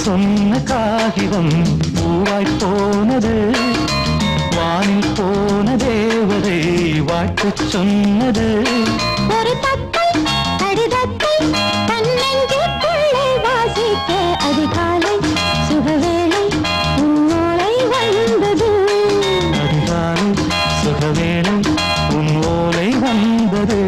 சொன்ன காகிதம் பூவாய் போனது, வானில் போன தேவதை வாழ்த்து சொன்னது. ஒரு தத்தை கடிதத்தை தன்னெஞ்சுக்குள்ளே வாசிக்க அதிகாலை சுகவேளை உன்னோலை வந்தது. அதிகாலை சுகவேளை உன்னோலை வந்தது.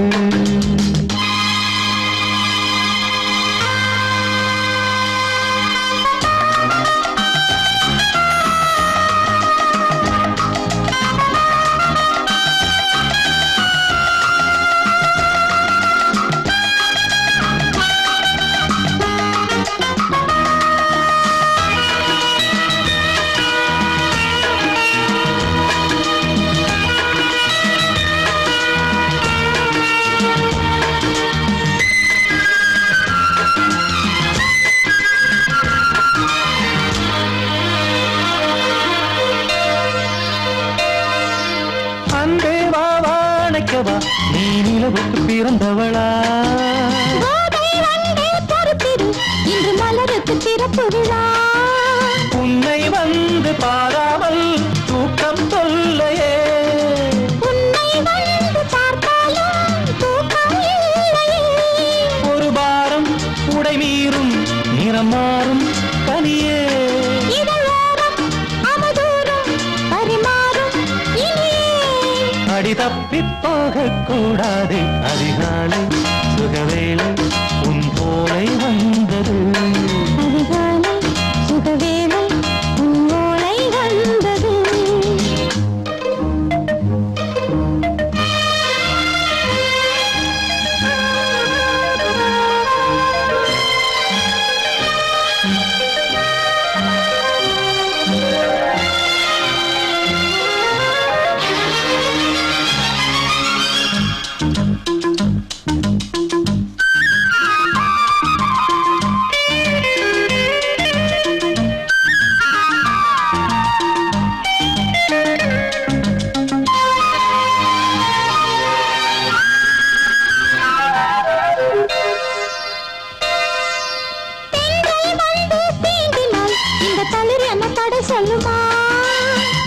நீ நிலவுக்கு பிறந்தவளா? இன்று மலருக்கு திறப்பு விழா. உன்னை வந்து பாராமல் தூக்கம் சொல்லையே. உன்னை வந்து பார்த்தாலும் தூக்கம் இல்லையே. ஒரு பாரம் உடை மீறும் நிறம் மாறும் கனியே. அடி தப்பி போகக்கூடாது. அதிகாலை சுகவேளை உன் போலை வந்தது. அதிகாலை சுகவேளை உன் போலை வந்தது.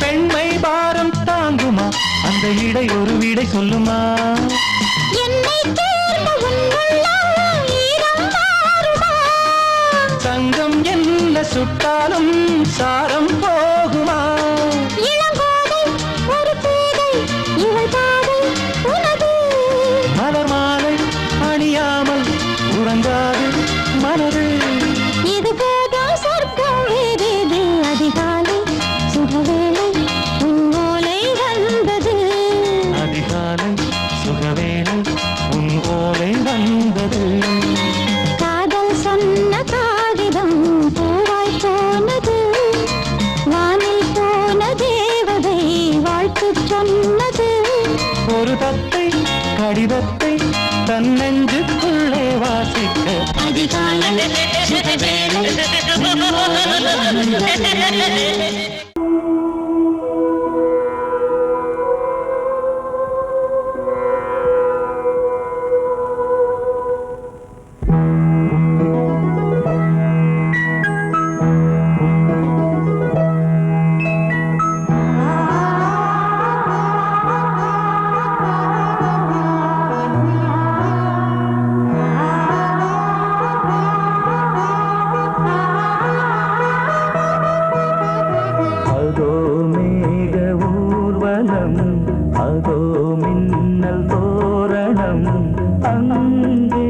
பெண்மை பாரம் தாங்குமா? அந்த இடை ஒரு விடை சொல்லுமா? சங்கம் என்ன சுட்டாலும் சாரம் போகுமா? மலர் மாலை அணியாமல் உறங்காது மனது. இது போதும் சொர்க்கம் வேறேது. அதிகாலை சுகவேளை உன்னோலை வந்தது. அதிகாலை சுகவேளை உன் ஓலை வந்தது. காதல் சொன்ன காகிதம் பூவாய் போனது, வானில் போன தேவதை வாழ்த்து சொன்னது. ஒரு தத்தை கடிதத்தை தன்னெஞ்சுக்குள்ளே வாசிக்க அதிகாலை சுகவேளை உன்னோலை வந்தது. அதோ மின்னல் தோரணம் அங்கே,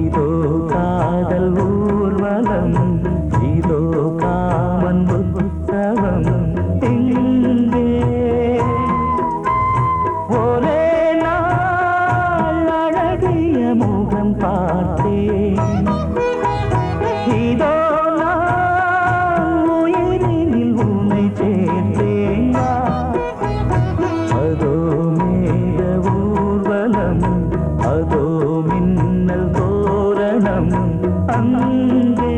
இதோ காதல் ஊர்வலம், இதோ காமன் புத்தகம் இங்கே. ஒரே நாள் அழகிய முகம் பார்த்தேன், இதோ அதோ மின்னல் தோரணம் அங்கே.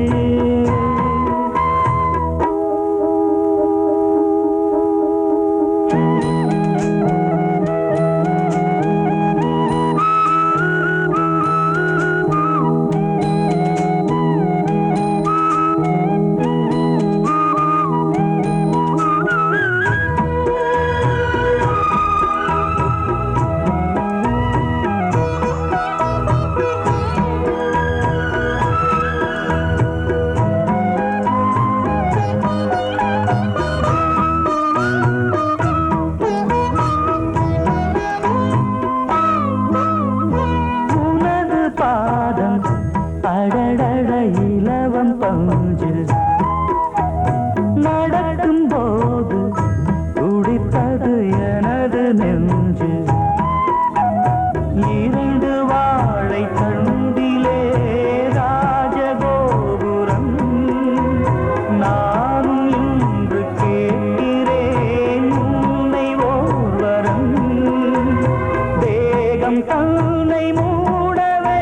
உன்னை மூடவே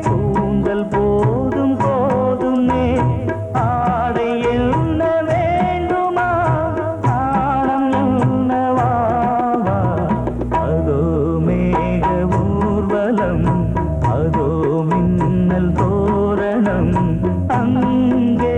கூந்தல் போதும் போதுமே ஆடை என்ன வேண்டுமா ஆடம் என்னவா அதோ மேக ஊர்வலம் அதோ மின்னல் தோரணம் அங்கே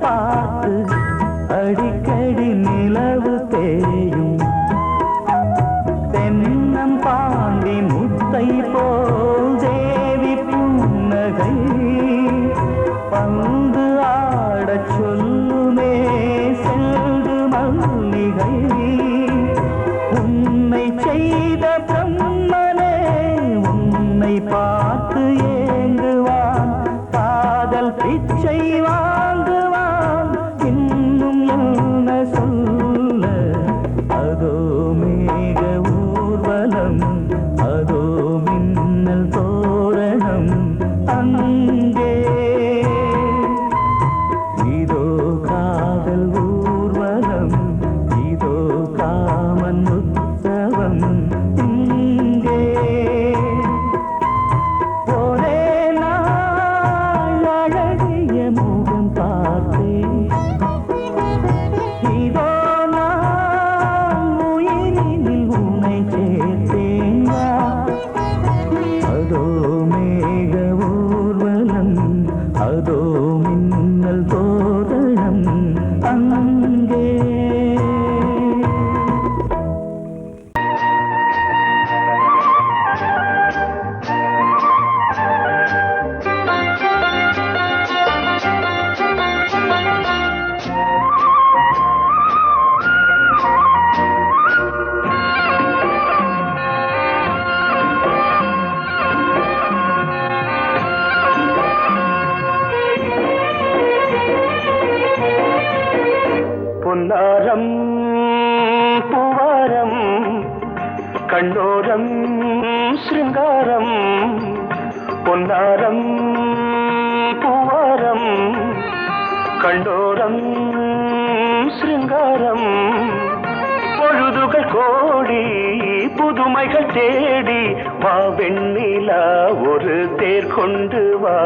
பார்த்து அடிக்கடி நிலவு தேயும் தென்னம் பாண்டி முத்தை போல் தேவி புன்னகை பந்து ஆடச் சொல்லுமே செல்து மல்லிகை உன்னை செய்த பிரம்மனே உன்னை பார்த்து ஏங்குவான் காதல் பிச்சை வாங்குவான் இன்னும் என்ன சொல்ல அதோ மேக ஊர்வலம் அதோ மின்னல் தோரணம் அங்கே இதோ காதல் ஊர்வலம் இதோ காமன் உற்சவம் இங்கே ஒரே நாள் அழகிய முகம் பார்த்தேன் இதோ நான் உயிரினில் உன்னை சேர்த்தேன் அதோ மேக ஊர்வலம் அதோ மின்னல் தோரணம் அங்கே பொன்னாரம் பூவாரம் கண்ணோரம் சிருங்காரம் பொன்னாரம் பூவாரம் கண்ணோரம் சிருங்காரம் பொழுதுகள் கோடி புதுமைகள் தேடி வா வெண்ணிலா ஒரு தேர் கொண்டு வா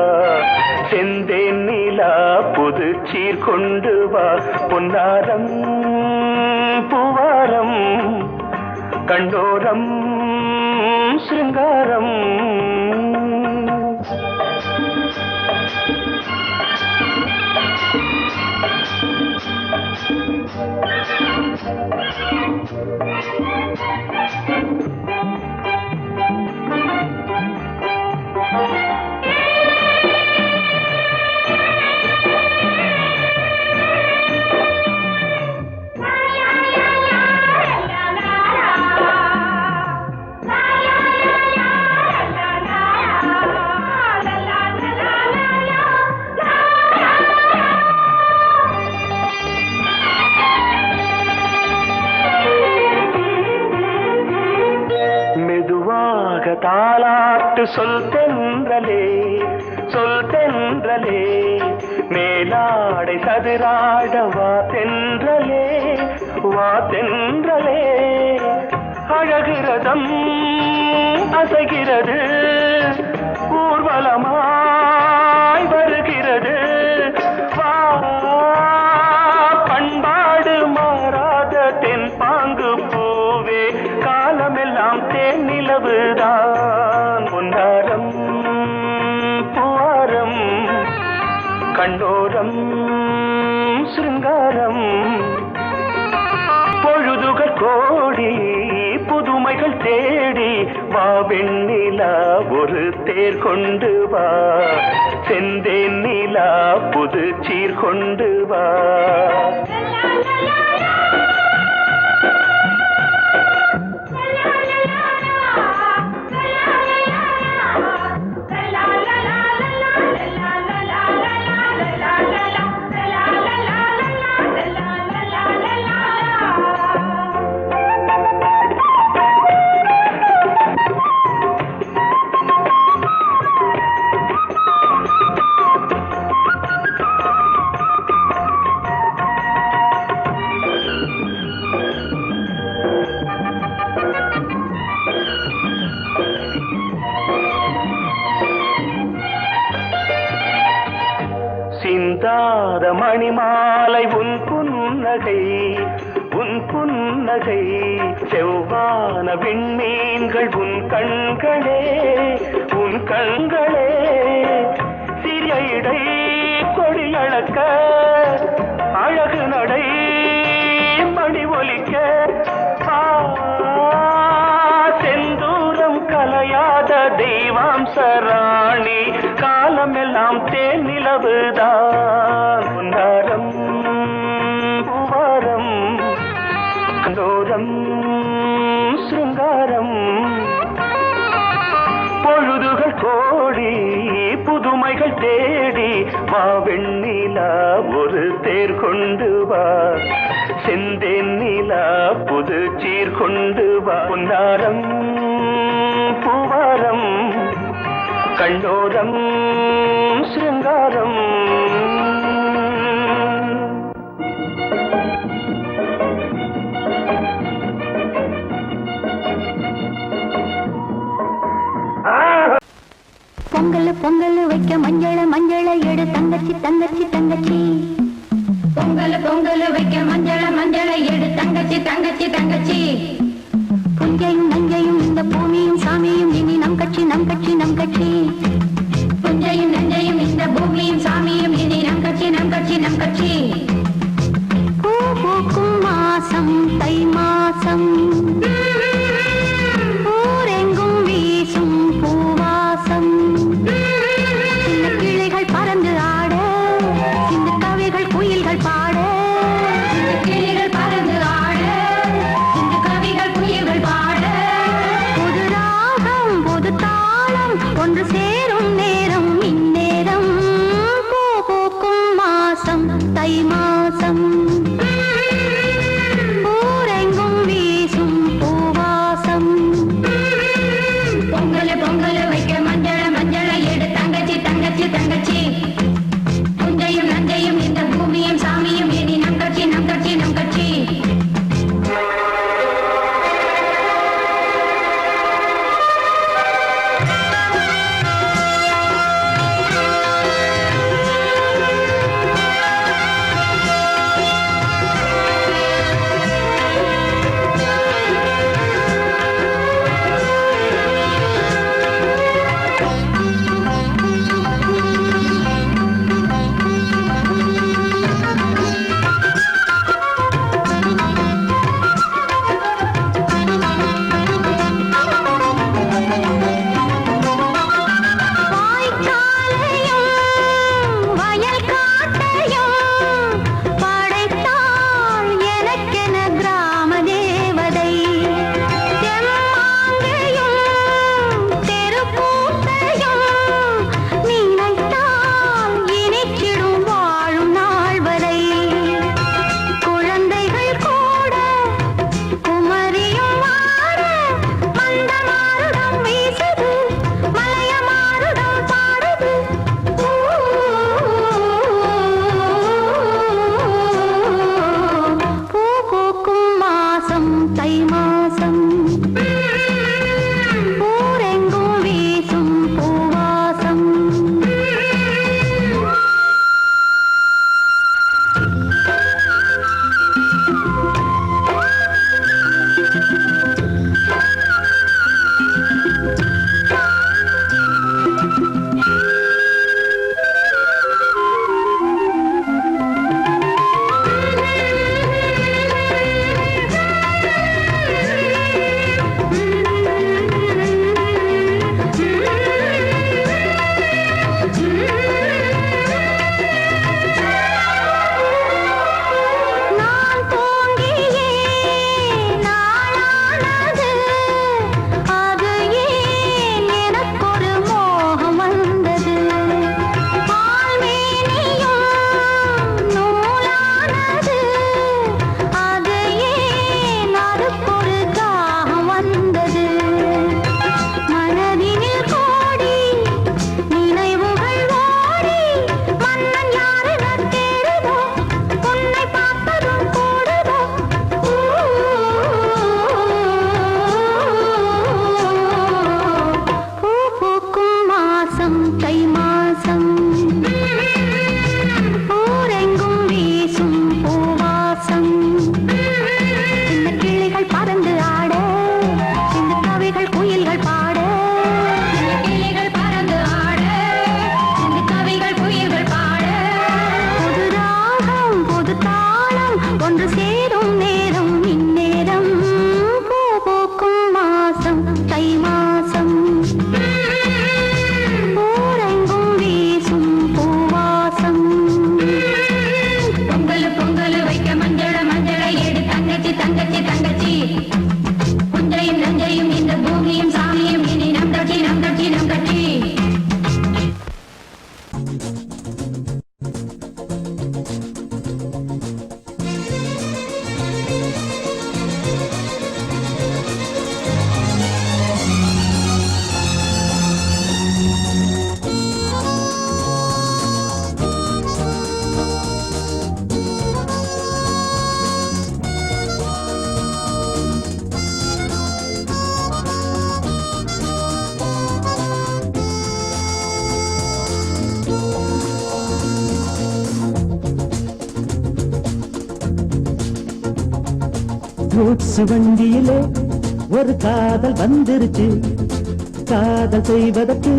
செந்தேன் நிலா புது சீர் கொண்டு வா பொன்னாரம் பூவாரம் கண்டோரம் சிருங்காரம் தாலாட்டு சொல் தென்றலே மேலாடை சதுராட வா தென்றலே அழகிறதம் அசைகிறது ஊர்வலமாய் வருகிறது வா பண்பாடு மாறாத தென் பாங்கு பூவே காலமெல்லாம் தேன் நிலவுதான் பொன்னாரம் பூவாரம் கண்டோர கண்ணோரம் சிருங்காரம் பொழுதுகள் கோடி புதுமைகள் தேடி வா வெண்ணிலா ஒரு தேர் கொண்டு வா செந்தேன் நிலா புது சீர் கொண்டு வா சிந்தாத மணிமாலை உன் புன்னகை செவ்வான விண்மீன்கள் உன் கண்களே சிறிய இடை கொடியளக்க அழகு நடை மணி ஒலிக்க செந்தூரம் கலையாத தெய்வாம்சராணி காலமெல்லாம் தேன் நிலவுதான் பொன்னாரம் பூவாரம் கண்ணோரம் சிருங்காரம் பொழுதுகள் கோடி புதுமைகள் தேடி வா வெண்ணிலா ஒரு தேர் கொண்டு வா செந்தேன் நிலா புது சீர் கொண்டு வா பொன்னாரம் பூவாரம் கண்ணோரம் சிருங்காரம் பொங்கல் பொங்கல் வைக்க மஞ்சள எடு தங்கச்சி பொங்கல் வைக்க மஞ்சள எடு தங்கச்சி புஞ்சையும் நஞ்சையும் இந்த பூமியும் சாமியும் இனி நம் கட்சி புஞ்சையும் நஞ்சையும் இந்த பூமியும் சாமியும் இனி நம் கட்சி பூ பூக்கும் மாசம் தை மாசம் ஊரெங்கும் வீசும் பூவாசம் சின்ன கிளிகள் பறந்து ஆட சின்ன கவிகள் குயில்கள் பாட கிளிகள் பறந்து ஆட சின்ன கவிகள் குயில்கள் பாட புது ராகம் புது தாளம் ஒன்று சேரும் நேரம் இந்நேரம் பூ பூக்கும் மாசம் தை மாசம் ஊரெங்கும் வீசும் பூவாசம் பொங்கல் வைக்க மஞ்சள எடு தங்கச்சி புஞ்சையும் நஞ்சையும் இந்த பூமியும் சாமியும் இனி நம் கட்சி கூட்ஸ் வண்டியிலே ஒரு காதல் வந்துருச்சு, காதல் செய்வதற்கு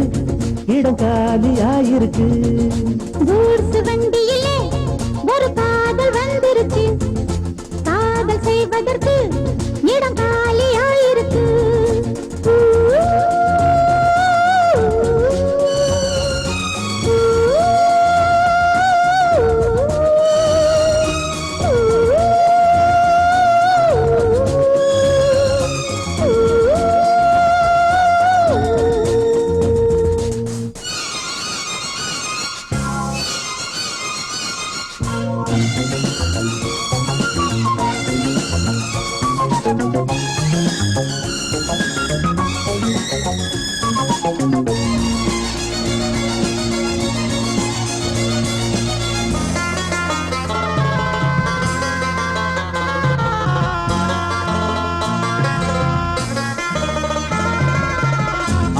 இடம் காலியாயிருக்கு. கூட்ஸ் வண்டியிலே ஒரு காதல் வந்துருச்சு, காதல் செய்வதற்கு இடம் காலியாயிருக்கு.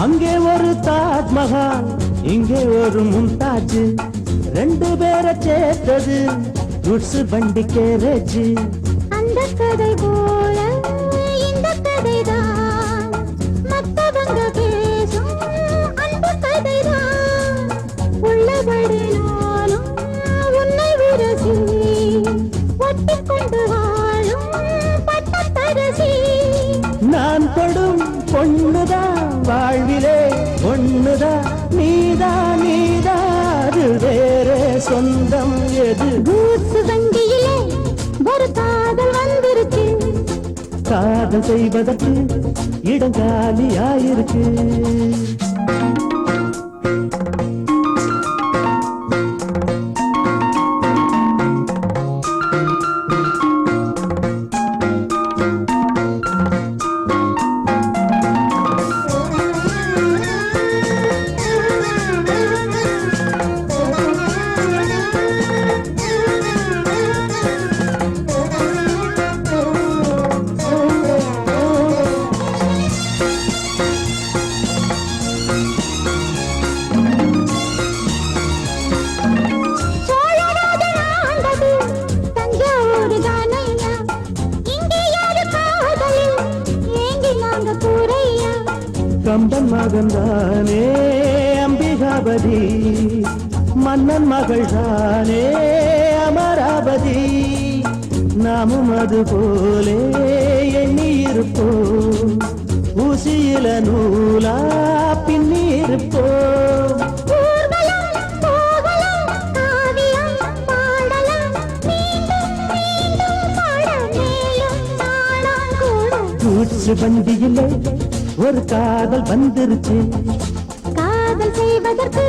அங்கே ஒரு தாஜ்மஹால், இங்கே ஒரு மும்தாஜ், ரெண்டு பேரை சேர்த்தது குட்ஸ் வண்டி கேரேஜ். அந்த கதை போல இந்த கதைதான், மத்தவங்க பேசும் அந்த கதைதான். உள்ளபடி நானும் உன்னை விரசி ஒட்டிக்கொண்டு வாழும் பட்டத்தரசி. நான் தொடும் பொண்ணுதான் வாழ்விலே ஒண்ணுதான், நீதான் நீதாது வேற சொந்தம் எது? கூட்ஸ் வண்டியிலே ஒரு காதல் வந்துருச்சு, காதல் செய்வதற்கு இடம் காலியாயிருக்கு. கம்பன் மகன்தானே அம்பிகாபதி, மன்னன் மகள் தானே அமராவதி. நாமும் அது போலே எண்ணி இருப்போம், ஊசியில நூலா பின்னி இருப்போம். கூட்ஸ் வண்டியிலே ஒரு காதல் வந்துருச்சு, காதல் செய்வதற்கு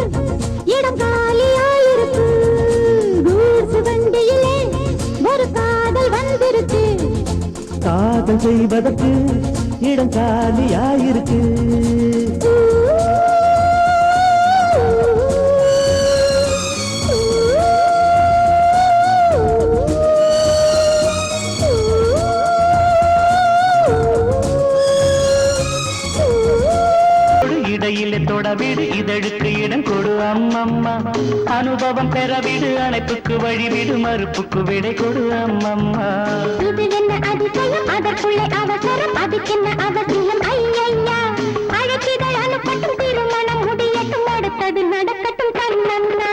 இடம் காலியாயிருக்கு. கூட்ஸ் வண்டியிலே ஒரு காதல் வந்துருச்சு, காதல் செய்வதற்கு இடம் காலியாயிருக்கு. இடையிலே தொடவிடு, இதழுக்கு இடம் கொடு அம்மம்மா, அனுபவம் பெறவிடு, அணைப்புக்கு வழிவிடு, மறுப்புக்கு விடை கொடு அம்மம்மா. இது என்ன அதிசயம், அதற்குள்ளே அவசரம், அதுக்கென்ன அவசியம்? ஐயா, அழைக்கிதழ் அனுப்பட்டும், திருமணம் முடியட்டும், அடுத்தது நடக்கட்டும் கண்ணன்னா.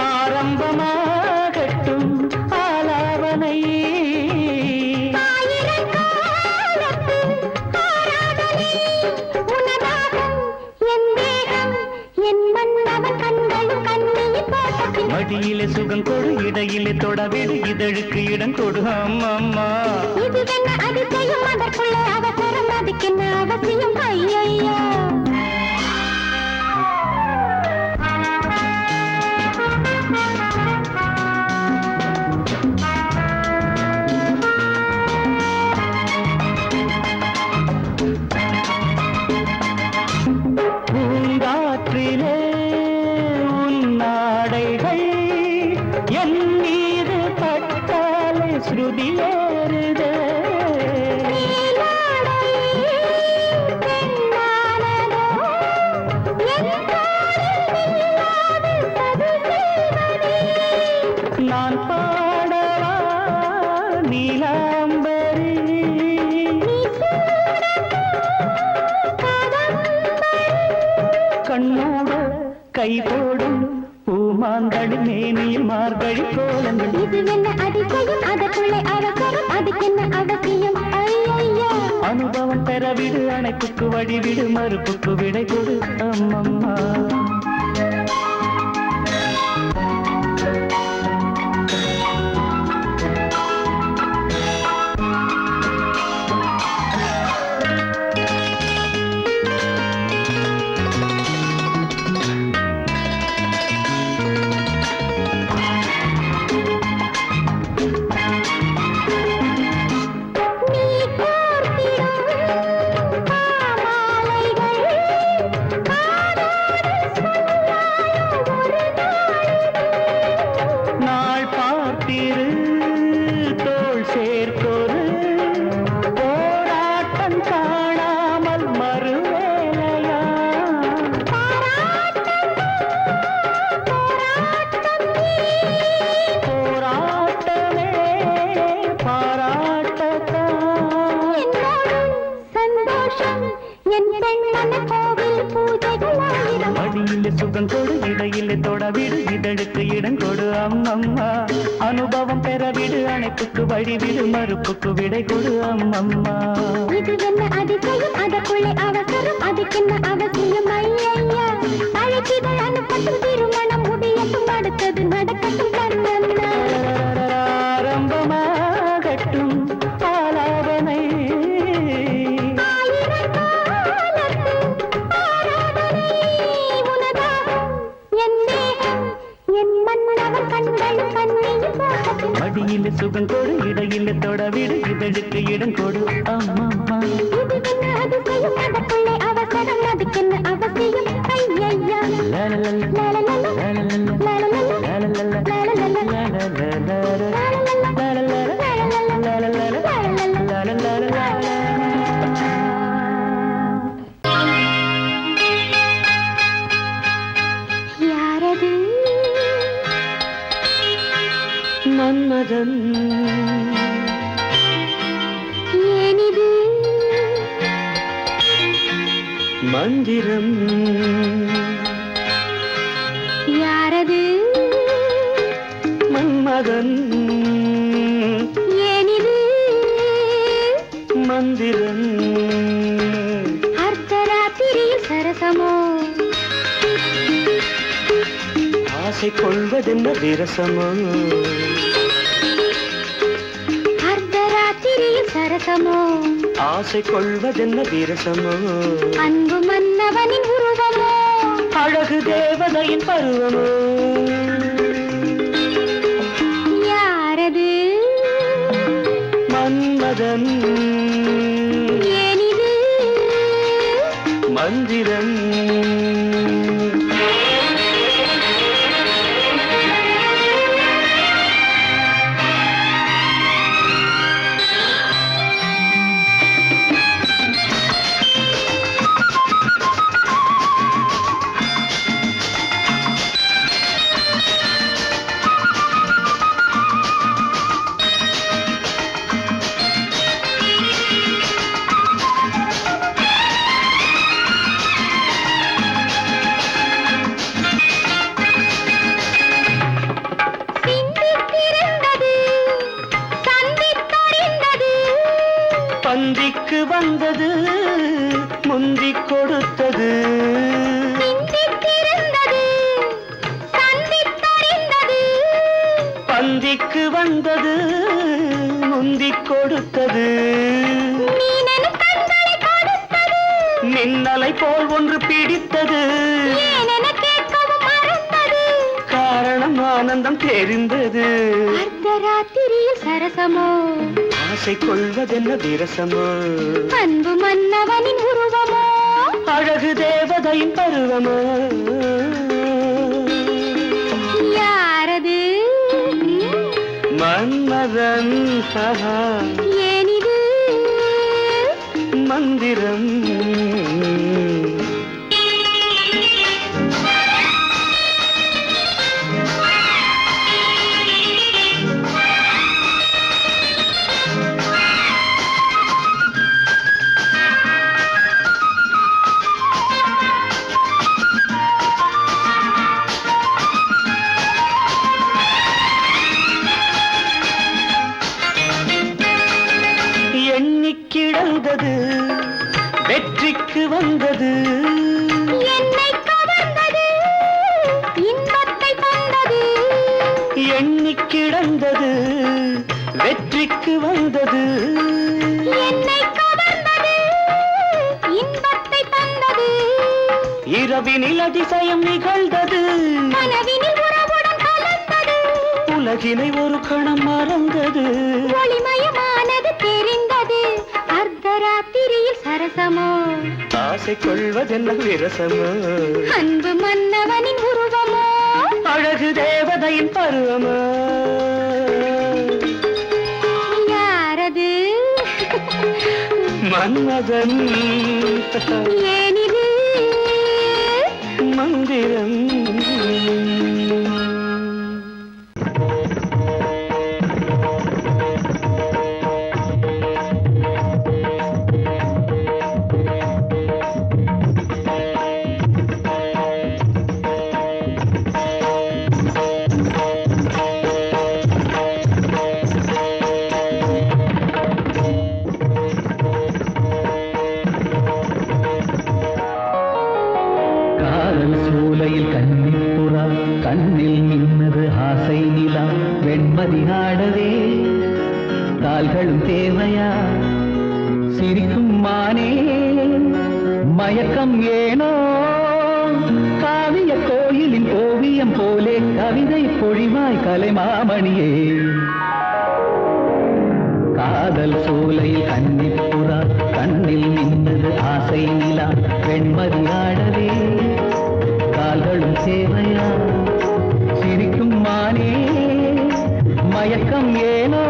ஆரம்பமாகட்டும் ஆலாவனை, மடியிலே சுகம் கொடு, இடையிலே தொடவிடு, இதழுக்கு இடம் கொடு அம்மம்மா. இது என்ன அதிசயம், அதற்குள்ளே அவசரம், அதுக்கென்ன அவசியம்? ஐயா, பூங்காற்றிலே உன்னாடைகள் என் மீது பட்டாலே ஸ்ருதியேறுதே. நான் பாடவா நீலாம்பரி, கண்ணோட கை போடும் பூமாந்தளி மேனியில் மார்கழி கோலங்கள். இது என்ன அதிசயம், அதற்குள்ளே அவசரம், அதுக்கென்ன அவசியம்? ஐயா, அனுபவம் பெறவிடு, அணைப்புக்கு வழிவிடு, மறுப்புக்கு விடை கொடு அம்மம்மா. நீ கோர்த்திடும் மாலைகள் காதோடு சொல்லாயோ ஒரு நாளில். நாள் பார்த்திரு தோள் சேர்த்தொரு போராட்டம் காணாமல் மறுவேலையா. போராட்டமே பாராட்டத்தான். என்னோடும் சந்தோஷம், என் பெண்மன கோவில் பூஜைகளாயிரம். மடியிலே சுகம் கொடு, இடையிலே தொடவிடு, இதழுக்கு இடம் கொடு அம்மம்மா. அனுபவம் பெறவிடு, அணைப்புக்கு வழிவிடு, மறுப்புக்கு விடை கொடு அம்மம்மா. இது என்ன அதிசயம், அதற்குள்ளே அவசரம், அதுக்கென்ன அவசியம்? ஐயா, அழைப்பிதழ் அனுப்பட்டும், திருமணம் முடியட்டும், அடுத்தது நடக்கட்டும் கண்ணன்னா. ஆரம்பமாகட்டும் ஆலாபனை. ஆயிரம் காலத்து ஆராதனை உனதாகும். என் தேகம், என் மன்னவன் கண்கள் கண்ணியில் போகட்டும். மடியிலே சுகம் கொடு, இடையிலே தொடவிடு, இதழுக்கு இடம் கொடு அம்மம்மா. இது என்ன அதிசயம், அதற்குள்ளே அவசரம், அதுக்கென்ன அவசியம்? ஐயா, லாலலல, லாலலல, லாலலல, லாலலல, லாலலல, லாலலல, யாரது? மன்மதன் ஏனிது? மந்திரம். யாரது? மன்மதன் ஏனிது? மந்திரம். அர்த்தராத்திரியில் சரசமோ? ஆசை கொள்வதென்ன விரசமோ. அர்த்தராத்திரியில் சரசமோ? ஆசை கொள்வதென்ன விரசமோ. அன்பு மன்னவனின் உருவமோ? அழகு தேவதையின் பருவமோ. யாரது? மன்மதன் ஏனிது? மந்திரம். சிந்தித்திருந்தது, சந்தித்தறிந்தது. பந்திக்கு வந்தது, முந்திக் கொடுத்தது. சிந்தித்திருந்தது, சந்தித்தறிந்தது. பந்திக்கு வந்தது, முந்திக் கொடுத்தது. மீனெனும் கண்களை கொடுத்தது. மின்னலை போல் ஒன்று பிடித்தது. ஏனென கேட்கவும் மறந்தது. காரணம் ஆனந்தம் தெரிந்தது. அர்த்தராத்திரியில் சரசமோ? ஆசை கொள்வதென்ன விரசமோ. அன்பு மன்னவனின் உருவமோ? அழகு தேவதையின் பருவமோ. யாரது? மன்மதன் ஏனிது? மந்திரம். வந்தது வெற்றிக்கு வந்தது என்னை கவர்ந்தது இன்பத்தை தந்தது எண்ணி கிடந்தது வெற்றிக்கு வந்தது என்னை கவர்ந்தது இன்பத்தை தந்தது இரவினில் அதிசயம் நிகழ்ந்தது கனவினில் உறவுடன் கலந்தது உலகினை ஒரு கணம் மறந்தது ஒளிமயமானது தெரிந்தது அர்த்தராத்திரியில் சரசமோ ஆசை கொள்வதென்ன விரசமோ அன்பு மன்னவனின் உருவமோ அழகு தேவதையின் பருவமோ யாரது மன்மதன் ஏனிது மந்திரம் கண்ணில் நின்னது ஆசை நிலா வெண்மதி ஆடவே கால்களும் தேவையா சிரிக்கும் மானே மயக்கம் ஏனோ காவிய கோயிலின் ஓவியம் போலே கவிதை பொழிவாய் கலைமாமணியே காதல் சோலையில் கன்னிப்புறா கண்ணில் நின்னது ஆசை நிலா வெண்மதி ஆடவே கால்களும் சேவையா சிரிக்கும் மானே மயக்கம் ஏனோ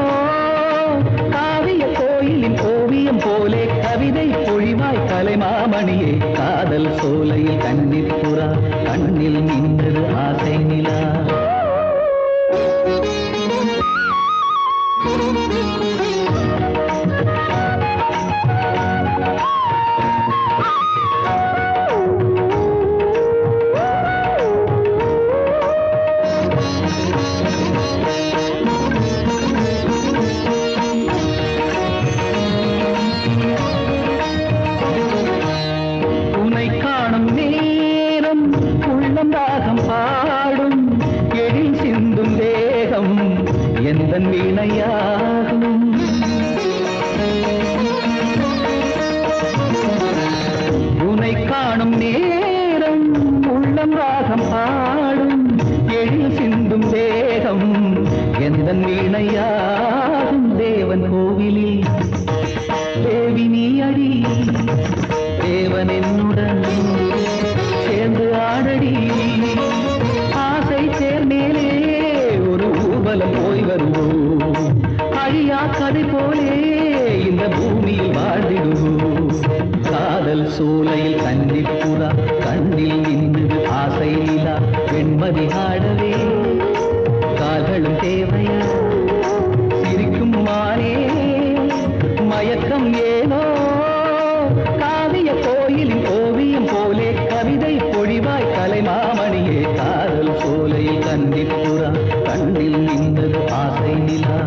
காவிய கோயிலின் ஓவியம் போலே கவிதை பொழிவாய் கலைமாமணியே காதல் சோலையில் கன்னிப்புறா கண்ணில் நின்றது ஆசை நிலா வீணையாகும் உனை காணும் நேரம் உள்ளம் ராகம் பாடும் எழில் சிந்தும் தேகம் எந்த வீணையாகும் தேவன் கோவிலில் தேவி நீ அடி தேவன் என்னுடன் சேர்ந்து ஆடடி ஆசை சேர்மேலே ஒரு ஊர்வலம் போய் வருவோம் அழியா கதை போலே இந்த பூமியில் வாழ்ந்திடுவோம் காதல் சோலையில் கன்னிப்புறா கண்ணில் நின்று ஆசை நிலா வெண்மதி ஆடவே கால்களும் தேவையா சிரிக்கும் மானே மயக்கம் ஏனோ காவிய கோயிலின் ஓவியம் போலே கவிதை பொழிவாய் கலைமாமணியே காதல் சோலையில் கன்னிப்புறா கண்ணில் நின்றது ஆசை நிலா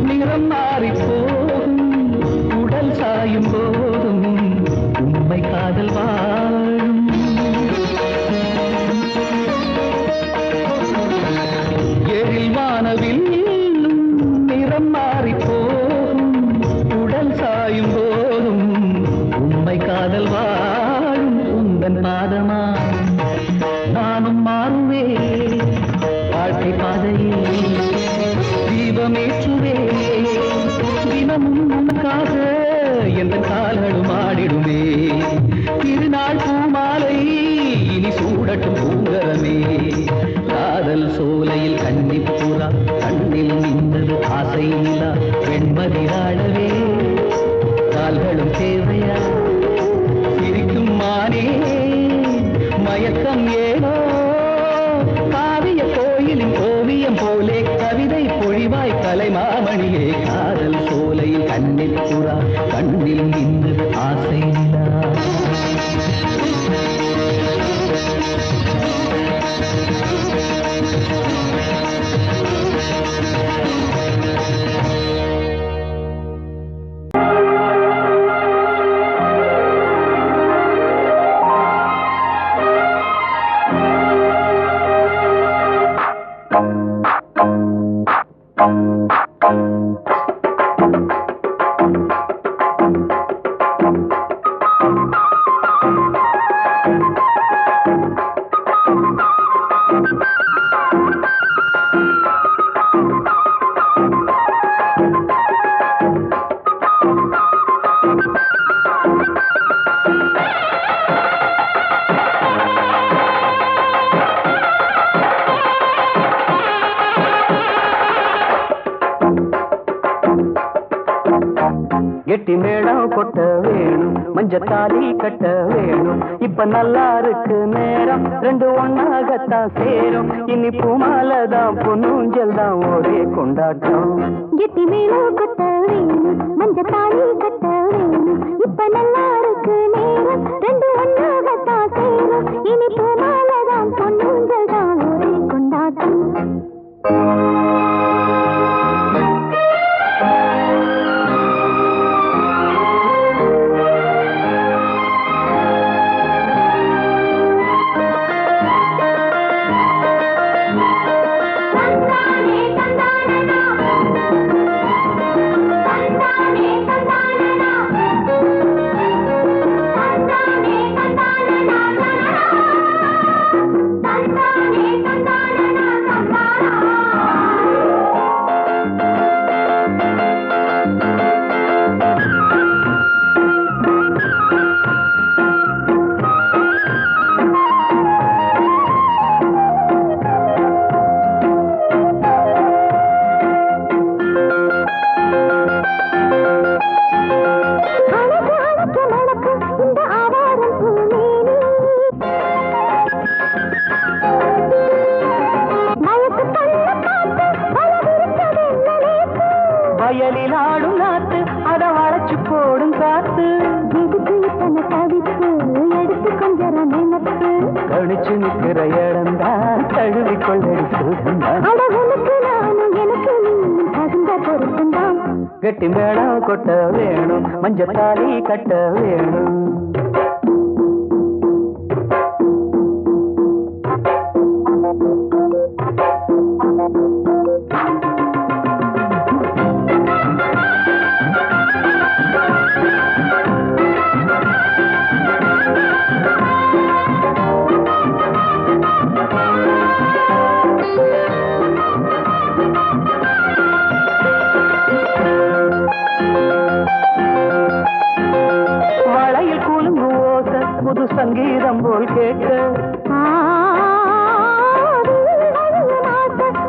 நிறம் மாறி போகும் உடல் சாயும் போதும் உண்மை காதல் வாழும் எழில் வானவில் நிறம் மாறி போகும் உடல் சாயும் போதும் உண்மை காதல் வாழும் உந்தன் பாதமா நானும் மாறுவே வாழ்க்கை பாதையில் தீபமேற்றுவே தினமும் உனக்காக எந்த கால்களும் ஆடிடுமே திருநாள் பூமாலை இனி சூடட்டும் பூங்கரமே காதல் சோலையில் கன்னிப்புறா கண்ணில் நின்றது ஆசை நிலா வெண்மதி ஆடவே கால்களும் தேவையா மாமணியே காதல் சோலையில் கண்ணில் புறா கண்ணில் இன்னது ஆசை நிலா கெட்டி மேளம் கொட்ட வேணும் மஞ்சத்தாலி கட்ட வேணும் இப்ப நல்லா இருக்கு நேரம் ரெண்டு ஒன்னாகத்தான் சேரும் இனி பூமாலதான் பொன்னூஞ்சல் தான் ஒரே கொண்டாட்டம் கெட்டி மேளம் கொட்ட வேணும் மஞ்சத்தாலி கட்ட வேணும் இப்ப நல்லா இருக்கு நேரம் ரெண்டு ஒன்னாகத்தான் சேரும் இனி பூமாலதான் பொன்னூஞ்சல் தான் ஒரே கொண்டாட்டம் வயலில் ஆடும் நாத்து அதை வளைச்சு போடும் காத்து எடுத்து கொஞ்சம் நினைப்பு கழிச்சு நிற்கிற இடம்தான் தழுவி கொள்ளடி சுகந்தான் எனக்கு தகுந்த பொருத்தம்தான் கெட்டி மேளம் கொட்ட வேணும் மஞ்சத்தாலி கட்ட வேணும் புது சங்கீதம் போல் கேட்க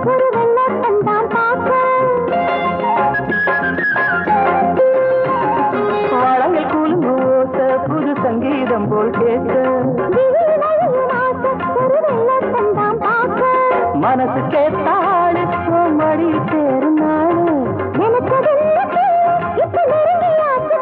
ஒரு வெள்ளத்தந்தான் பார்க்க வளையல் கூலும் ஓச புது சங்கீதம் போல் கேட்க ஒரு வெள்ளத்தந்தான் பார்க்க மனசு கேட்டாடு மடி சேரும் நாடு எனக்கு இப்ப நெருங்கியாச்சு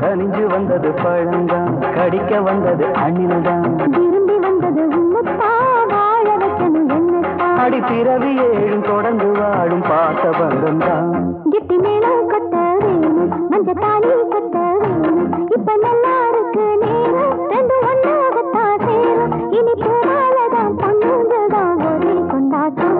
கனிஞ்சு வந்தது பழந்தான் கடிக்க வந்தது அணில்தான் விரும்பி வந்தது உன்னத்தான் வாழ வைக்கணும் என்னத்தான் அடி பிறவி ஏழும் தொடர்ந்து வாழும் பாசபந்தம் தான் கெட்டி மேளம் கொட்ட வேணும் மஞ்சத்தாலி கட்ட வேணும் இப்ப நல்லா இருக்கு நேரம் ரெண்டு ஒன்னாகத்தான் சேரும் இனி பூமாலதான் பொண்ணுங்கதான் ஒரே கொண்டாட்டம்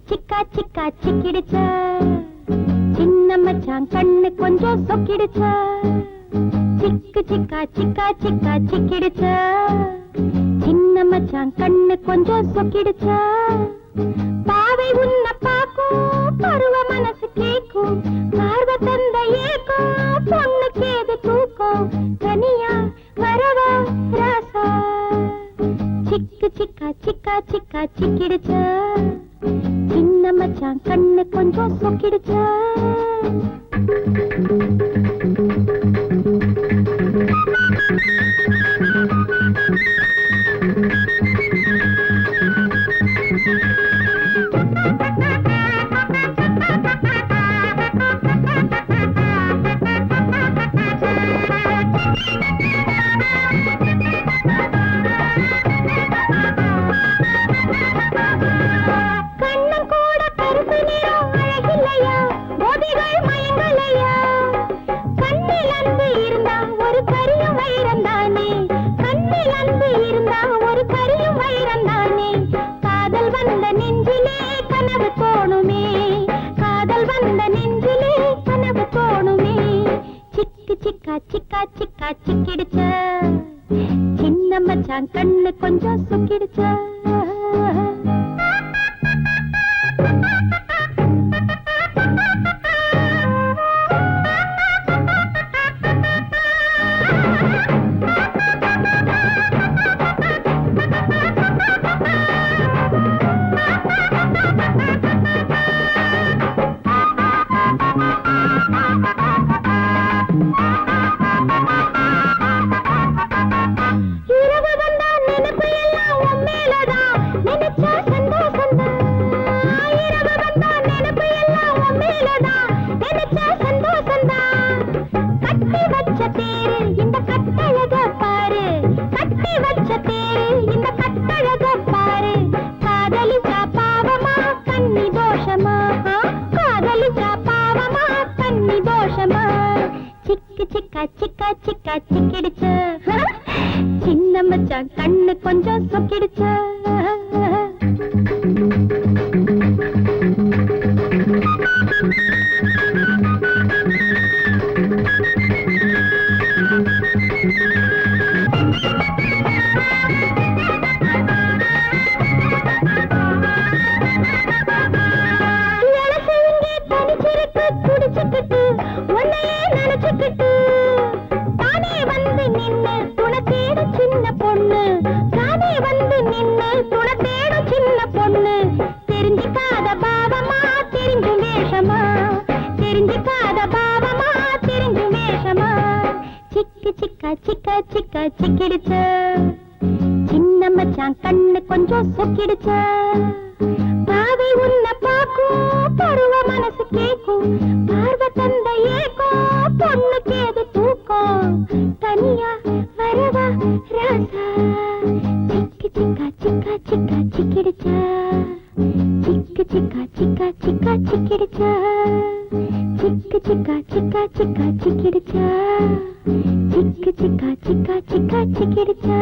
சிக்கா சிக்கா சிக்கிடுச்சா சின்ன மச்சான் கண்ணு கொஞ்சம் சொக்கிடுச்சா சிக்கு சிக்கா சிக்கா சிக்கா சிக்கிடுச்சா சின்ன மச்சான் கண்ணு கொஞ்சம் சொக்கிடுச்சா பாவை உன்ன பாக்கும் பருவ மனசு கேக்கும் பார்வ தந்த ஏக்கும் பொண்ணு கேது தூக்கும் தனியா வரவா ராசா சிக்கு சிக்கா சிக்கா சிக்கா சிக்கிடுச்சா சின்ன மச்சான் கண்ணு கொஞ்சம் சொக்கிடுச்சா சிக்கா சிக்கா சிக்கிடுச்சா சின்ன மச்சான் கண்ணு கொஞ்சம் சொக்கிடுச்சா சிக்கா சிக்கா சிக்கா சிக்கிடுச்சா சின்ன மச்சான் கண்ணு கொஞ்சம் சொக்கிடுச்சா சிக்கா சிக்கா சிக்கா சிக்கிடுச்சா சின்ன மச்சான் கண்ணு கொஞ்சம் சொக்கிடுச்சா பாவை உன்னை பாக்கும் பருவ மனசு கேக்கும் பார்வை தந்த ஏக்கும் பொண்ணுக்கு ஏது தூக்கம் தனியா வரவா ராசா சிக்கா சிக்கா சிக்கா சிக்கிடுச்சா சிக்கா சிக்கா சிக்கா சிக்கிடுச்சா சிக்கா சிக்கா சிக்கா சிக்கிடுச்சா சிக்கா சிக்கா சிக்கா சிக்கிடுச்சா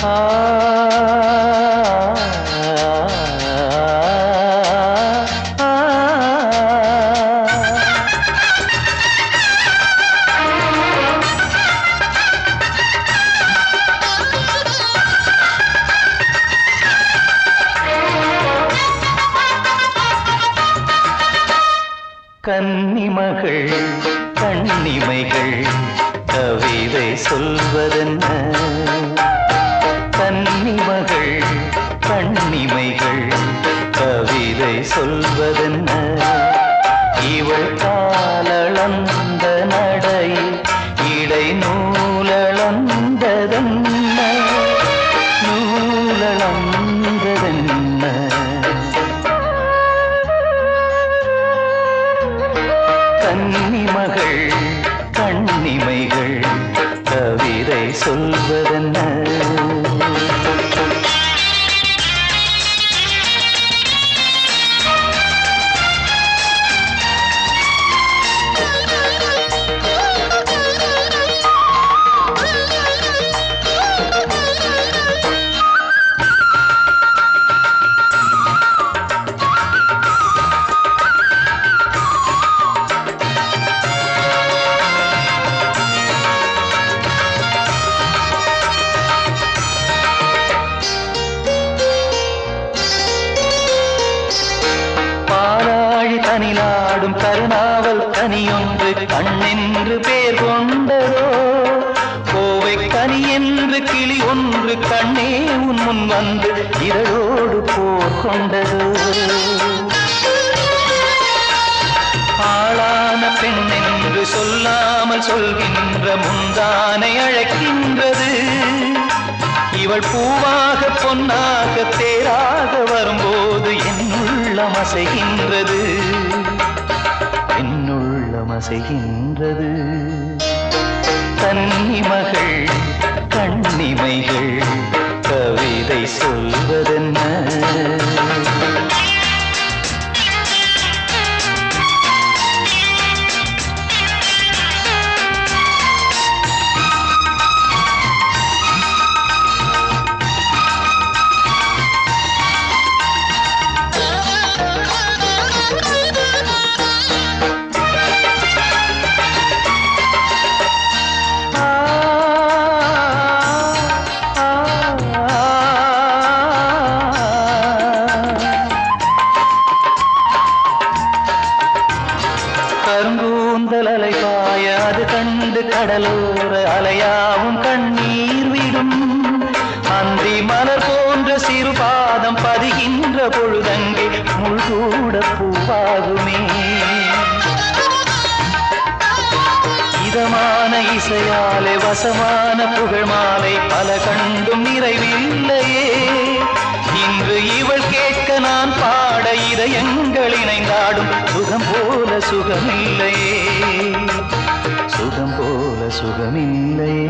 ஆ கன்னிமகள் கண்ணிமைகள் கவிதை சொல்வதென்ன கன்னிமகள் கண்ணிமைகள் கவிதை சொல்வதென்ன இவள் காலளந்த நடை இடை நூலளந்ததென்ன நூலளந்ததென்ன கன்னிமகள் கண்ணிமைகள் கவிதை சொல்வதென்ன கனிநாடும் கருணாவல் கனியொன்று கண்ணென்று பேர் கொண்டதோ கோவை கனி என்று கிளி ஒன்று கண்ணே உன் முன் வந்து இதழோடு போர் கொண்டதோ ஆளான பெண் என்று சொல்லாமல் சொல்கின்ற முந்தானை அழைக்கின்றது இவள் பூவாக பொன்னாக தேராக வரும்போது என்னுள்ளம் அசைகின்றது என்னுள்ளம் அசைகின்றது கன்னிமகள் கண்ணிமைகள் கவிதை சொல்வதென்ன கருங்கூந்தல் அலைபாய அது கண்டு கடலோர அலையாவும் கண்ணீர் விடும் அந்தி மலர் போன்ற சிறு பாதம் பதிகின்ற பொழுதங்கே முள்கூட பூவாகுமே இதமான இசையாலே வசமான புகழ் மாலை பல கண்டும் நிறைவில்லையே இன்று இவள் கேட்க நான் பாட இதயங்கள் இணைந்தாடும் சுகம் போல சுகமில்லையே சுகம் போல சுகமில்லையே